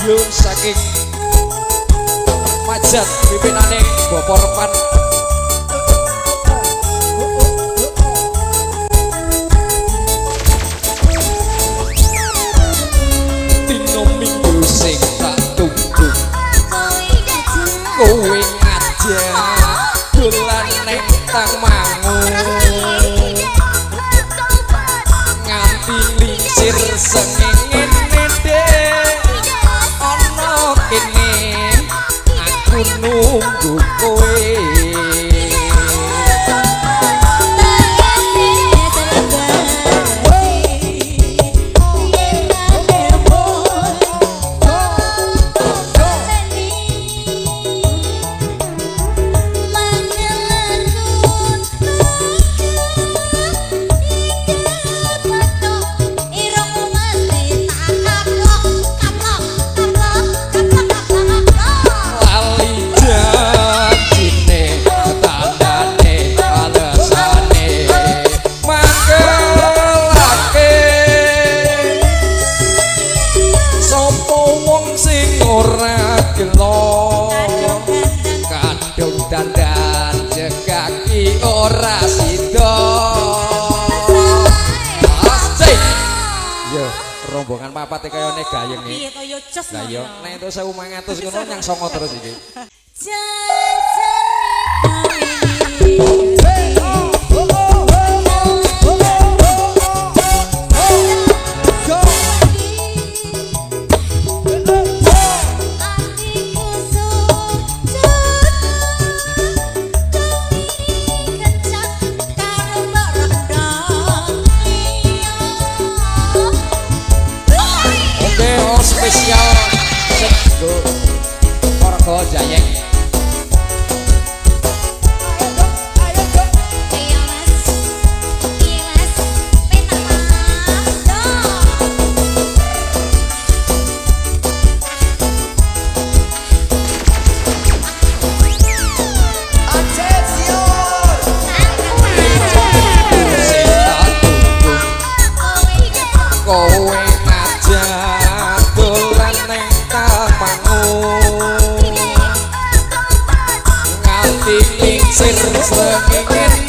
Yo saking Majat pimpinane Bapak Repan dino minggu sing tak tunggu kowe ngajak dolan ning Tamangun nganti lincir sengenge ana kene aku nunggu kowe dandan jegaki ora sida asik yo rombongan papat kaya ne gayeng iki piye kaya jos lah yo nek entuk 1500 ngono nyang songo terus iki spesial sego Warga Jayeng sir sengingen